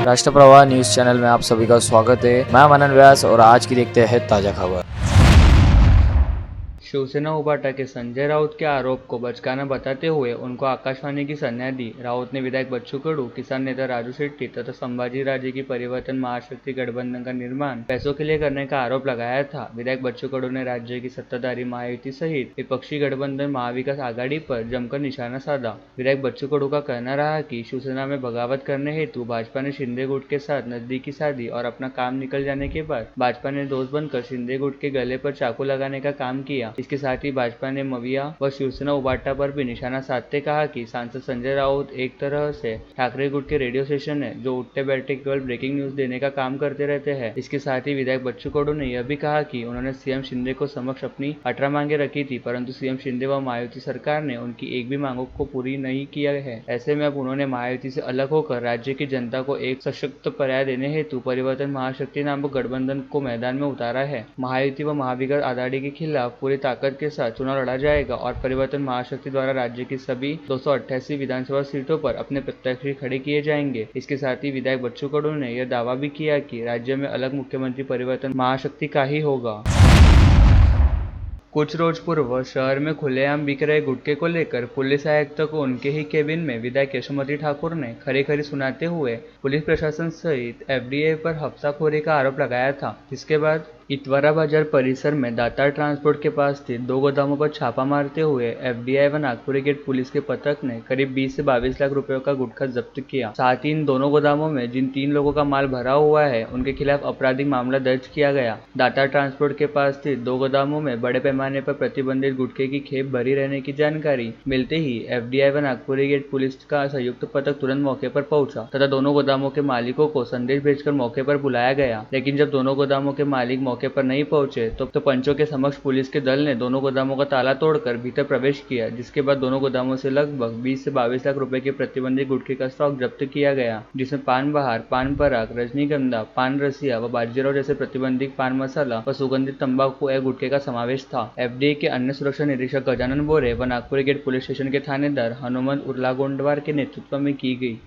राष्ट्रप्रवाह news channel में आप सभी का स्वागत है। मैं मनन व्यास और आज की देखते हैं ताजा खबर। शिवसेना उबाटा के संजय राउत के आरोप को बचकाना बताते हुए उनको आकाशवाणी की संज्ञा दी। राउत ने विधायक बच्चू कडू, किसान नेता राजू शेट्टी तथा संभाजी राजे की परिवर्तन महाशक्ति गठबंधन का निर्माण पैसों के लिए करने का आरोप लगाया था। विधायक बच्चू कडू ने राज्य की सत्ताधारी महायुति सहित विपक्षी गठबंधन महाविकास आघाड़ी पर जमकर निशाना साधा। विधायक बच्चू कडू का कहना रहा कि शिवसेना में बगावत करने हेतु भाजपा ने शिंदे गुट के साथ नजदीकी साधी और अपना काम निकल जाने के बाद भाजपा ने दोस्त बनकर शिंदे गुट के गले पर चाकू लगाने का काम किया। इसके साथ ही भाजपा ने मविया व शिवसेना उबाटा पर भी निशाना साधते कहा कि सांसद संजय राउत एक तरह से ठाकरे गुट के रेडियो स्टेशन है जो उठते बैठते केवल ब्रेकिंग न्यूज देने का काम करते रहते हैं। इसके साथ ही विधायक बच्चू कडू ने यह भी कहा कि उन्होंने सीएम शिंदे को समक्ष अपनी 18 मांगे रखी थी, परंतु सीएम शिंदे व महायुति सरकार ने उनकी एक भी मांगों को पूरी नहीं किया है। ऐसे में अब उन्होंने महायुति से अलग होकर राज्य की जनता को एक सशक्त पर्याय देने हेतु परिवर्तन महाशक्ति नामक गठबंधन को मैदान में उतारा है। महायुति व महाविकास आघाड़ी के खिलाफ पूरी ताकत के साथ चुनाव लड़ा जाएगा और परिवर्तन महाशक्ति द्वारा राज्य की सभी 288 विधानसभा सीटों पर अपने प्रत्याशी खड़े किए जाएंगे। इसके साथ ही विधायक बच्चू कडू ने यह दावा भी किया कि राज्य में अलग मुख्यमंत्री परिवर्तन महाशक्ति का ही होगा। कुछ रोज पूर्व शहर में खुलेआम बिक रहे गुटखे को लेकर पुलिस आयुक्त को उनके ही केबिन में विधायक यशोमती ठाकुर ने खरी खरी सुनाते हुए पुलिस प्रशासन सहित एफडीए पर हफ्ताखोरी का आरोप लगाया था। जिसके बाद इतवारा बाजार परिसर में दातार ट्रांसपोर्ट के पास स्थित 2 गोदामों पर छापा मारते हुए एफडीआई व नागपुरी गेट पुलिस के पथक ने करीब 20 से 22 लाख रुपयों का गुटखा जब्त किया। साथ ही इन दोनों गोदामों में जिन 3 लोगों का माल भरा हुआ है उनके खिलाफ आपराधिक मामला दर्ज किया गया। दातार ट्रांसपोर्ट के पास स्थित 2 गोदामों में बड़े पैमाने पर प्रतिबंधित गुटखे की खेप भरी रहने की जानकारी मिलते ही एफडीआई व नागपुरी गेट पुलिस का संयुक्त पथक तुरंत मौके पर पहुंचा तथा दोनों गोदामों के मालिकों को संदेश भेजकर मौके पर बुलाया गया। लेकिन जब दोनों गोदामों के मालिक मौके पर नहीं पहुंचे तो पंचों के समक्ष पुलिस के दल ने दोनों गोदामों का ताला तोड़कर भीतर प्रवेश किया, जिसके बाद दोनों गोदामों से लगभग 20 से 22 लाख रुपए के प्रतिबंधित गुटखे का स्टॉक जब्त किया गया, जिसमें पान बहार, पान पराग, रजनीगंधा, पान रसिया व बाजीराव जैसे प्रतिबंधित पान मसाला व सुगंधित तंबाकू या गुटखे का समावेश था। एफडीए के अन्य सुरक्षा निरीक्षक गजानन बोरे व नागपुरी गेट पुलिस स्टेशन के थानेदार हनुमंत उर्लागोंडवार के नेतृत्व में की गई।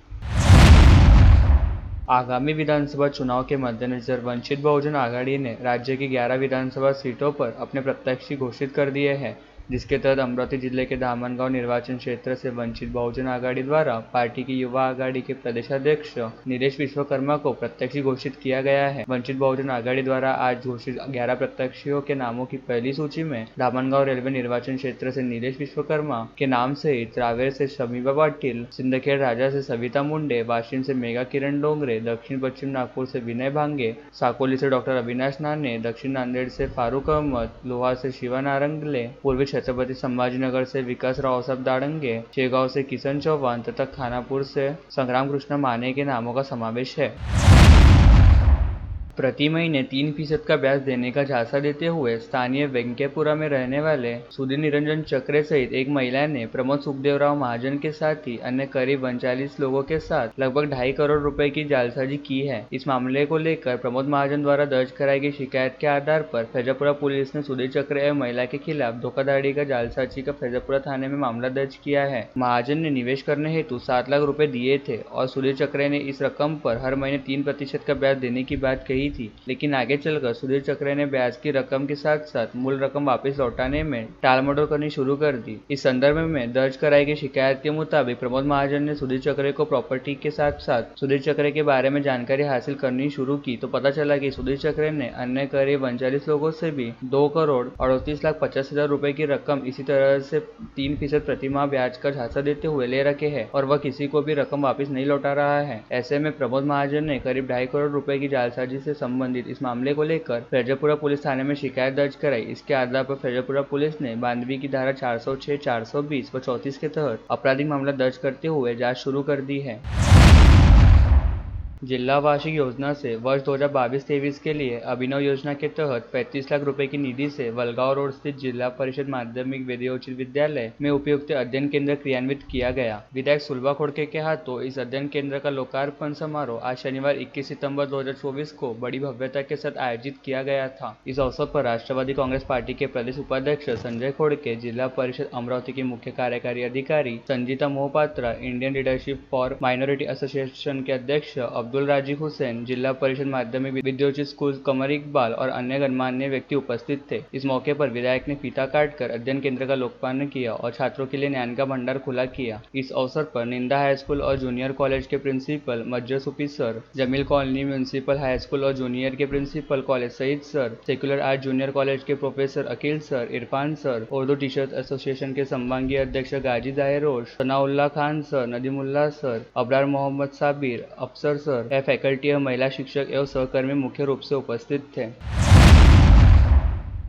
आगामी विधानसभा चुनाव के मद्देनजर वंचित बहुजन आघाड़ी ने राज्य की 11 विधानसभा सीटों पर अपने प्रत्याशी घोषित कर दिए हैं, जिसके तहत अमरावती जिले के धामनगांव निर्वाचन क्षेत्र से वंचित बहुजन आघाड़ी द्वारा पार्टी की युवा आघाड़ी के प्रदेशाध्यक्ष नीलेश विश्वकर्मा को प्रत्याशी घोषित किया गया है। वंचित बहुजन आघाड़ी द्वारा आज घोषित 11 प्रत्याशियों के नामों की पहली सूची में धामनगांव रेलवे निर्वाचन क्षेत्र से नीलेश विश्वकर्मा के नाम सहित रावेर से शमीबा पाटिल, सिंदखेड़ राजा से सविता मुंडे, वाशिम से मेघा किरण डोंगरे, दक्षिण पश्चिम नागपुर से विनय भांगे, साकोली से डॉक्टर अविनाश नाने, दक्षिण नांदेड़ से फारूक अहमद, लोहार से शिवा नारंगले, पूर्वी छत्रपति संभाजीनगर से विकास राव साहब दाड़ंगे, शेगांव से किशन चौहान तथा खानापुर से संग्राम कृष्ण माने के नामों का समावेश है। प्रति महीने 3% का ब्याज देने का झांसा देते हुए स्थानीय वेंकैपुरा में रहने वाले सुधीर निरंजन चक्रे सहित एक महिला ने प्रमोद सुखदेवराव महाजन के साथ ही अन्य करीब 39 लोगों के साथ लगभग 2.5 करोड़ रुपए की जालसाजी की है। इस मामले को लेकर प्रमोद महाजन द्वारा दर्ज कराई गई शिकायत के आधार पर फैजापुरा पुलिस ने सुधीर चक्रे एवं महिला के खिलाफ धोखाधड़ी का जालसाजी का फैजापुरा थाने में मामला दर्ज किया है। महाजन ने निवेश करने हेतु 7 लाख रुपए दिए थे और सुधीर चक्रे ने इस रकम पर हर महीने 3% का ब्याज देने की बात कही थी, लेकिन आगे चलकर सुधीर चक्रे ने ब्याज की रकम के साथ साथ मूल रकम वापस लौटाने में टालमटोल करनी शुरू कर दी। इस संदर्भ में दर्ज कराई गई शिकायत के मुताबिक प्रमोद महाजन ने सुधीर चक्रे को प्रॉपर्टी के साथ साथ सुधीर चक्रे के बारे में जानकारी हासिल करनी शुरू की तो पता चला कि सुधीर चक्रे ने अन्य करीब 39 लोगों से भी 2 करोड़ 38,50,000 रुपए की रकम इसी तरह से 3% प्रतिमाह ब्याज का झांसा देते हुए ले रखे हैं और वह किसी को भी रकम वापस नहीं लौटा रहा है। ऐसे में प्रमोद महाजन ने करीब 2.5 करोड़ रुपए की जालसाजी से संबंधित इस मामले को लेकर फैजापुरा पुलिस थाने में शिकायत दर्ज कराई। इसके आधार पर फैजापुरा पुलिस ने 92 की धारा 406, 420 व 34 के तहत आपराधिक मामला दर्ज करते हुए जांच शुरू कर दी है। जिला वार्षिक योजना से वर्ष 2022-23 के लिए अभिनव योजना के तहत 35 लाख रुपए की निधि से वलगांव रोड स्थित जिला परिषद माध्यमिक वेदियोचित विद्यालय में उपयुक्त अध्ययन केंद्र क्रियान्वित किया गया। विधायक सुलभा खोड़के के हाथों इस अध्ययन केंद्र का लोकार्पण समारोह आज शनिवार 21 सितंबर 2024 को बड़ी भव्यता के साथ आयोजित किया गया था। इस अवसर पर राष्ट्रवादी कांग्रेस पार्टी के प्रदेश उपाध्यक्ष संजय खोड़के, जिला परिषद अमरावती के मुख्य कार्यकारी अधिकारी Sanjita Mohapatra, Indian leadership for minority association के अध्यक्ष अब्दुल राजीक हुसैन, जिला परिषद माध्यमिक विद्योचित स्कूल कमर इकबाल और अन्य गणमान्य व्यक्ति उपस्थित थे। इस मौके पर विधायक ने फीता काटकर अध्ययन केंद्र का लोकार्पण किया और छात्रों के लिए ज्ञान का भंडार खुला किया। इस अवसर पर निंदा हाई स्कूल और जूनियर कॉलेज के principal Mazhar Sufi sir, Jameel colony municipal high school और जूनियर के principal college Saeed sir, secular art junior college के professor Aqeel sir, Irfan sir, Urdu teachers association के संभागीय अध्यक्ष गाजी दायरोश, Sanaullah Khan sir, Nadeemullah sir, Abrar Mohammad Sabir, Afsar sir, faculty और महिला शिक्षक एवं सहकर्मी मुख्य रूप से उपस्थित थे।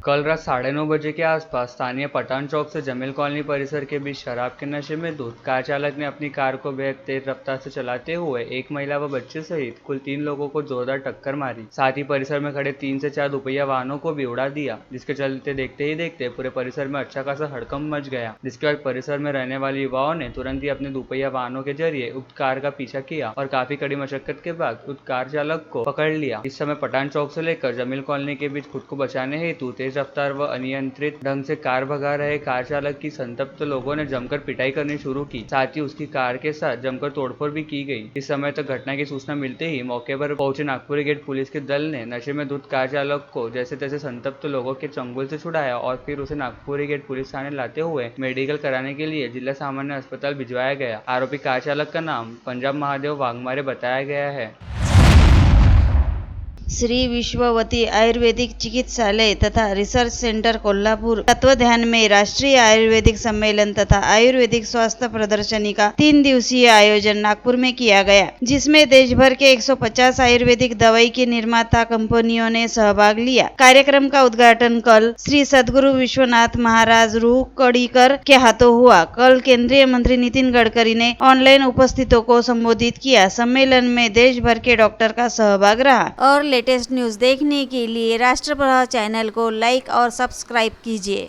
कल रात 9:30 बजे के आसपास स्थानीय पठान चौक से जमील कॉलोनी परिसर के बीच शराब के नशे में धुत कार चालक ने अपनी कार को बेहद तेज रफ्तार से चलाते हुए एक महिला व बच्चे सहित कुल 3 लोगों को जोरदार टक्कर मारी। साथ ही परिसर में खड़े 3 से 4 दुपहिया वाहनों को भी उड़ा दिया, जिसके चलते देखते ही देखते पूरे परिसर में अच्छा खासा हड़कंप मच गया। जिसके बाद परिसर में रहने वाले युवाओं ने तुरंत ही अपने दुपहिया वाहनों के जरिए उक्त कार का पीछा किया और काफी कड़ी मशक्कत के बाद उक्त कार चालक को पकड़ लिया। इस समय पठान चौक से लेकर जमील कॉलोनी के बीच खुद को बचाने हेतु तेज रफ्तार व अनियंत्रित ढंग से कार भगा रहे कार चालक की संतप्त लोगों ने जमकर पिटाई करनी शुरू की। साथ ही उसकी कार के साथ जमकर तोड़फोड़ भी की गई। इस समय तक घटना की सूचना मिलते ही मौके पर पहुंचे नागपुरी गेट पुलिस के दल ने नशे में धुत कार चालक को जैसे तैसे संतप्त लोगों के चंगुल से छुड़ाया और फिर उसे नागपुरी गेट पुलिस थाने लाते हुए मेडिकल कराने के लिए जिला सामान्य अस्पताल भिजवाया गया। आरोपी कार चालक का नाम पंजाब महादेव वाघमारे बताया गया है। श्री विश्ववती आयुर्वेदिक चिकित्सालय तथा रिसर्च सेंटर कोल्हापुर तत्वध्यान में राष्ट्रीय आयुर्वेदिक सम्मेलन तथा आयुर्वेदिक स्वास्थ्य प्रदर्शनी का 3 दिवसीय आयोजन नागपुर में किया गया, जिसमें देश भर के 150 आयुर्वेदिक दवाई की निर्माता कंपनियों ने सहभाग लिया। कार्यक्रम का उद्घाटन कल श्री सद्गुरु विश्वनाथ महाराज रूकड़ीकर के हाथों हुआ। कल केंद्रीय मंत्री नितिन गडकरी ने ऑनलाइन उपस्थितों को संबोधित किया। सम्मेलन में देश भर के डॉक्टर का सहभाग रहा। और लेटेस्ट न्यूज़ देखने के लिए राष्ट्रप्रवाह चैनल को लाइक और सब्सक्राइब कीजिए।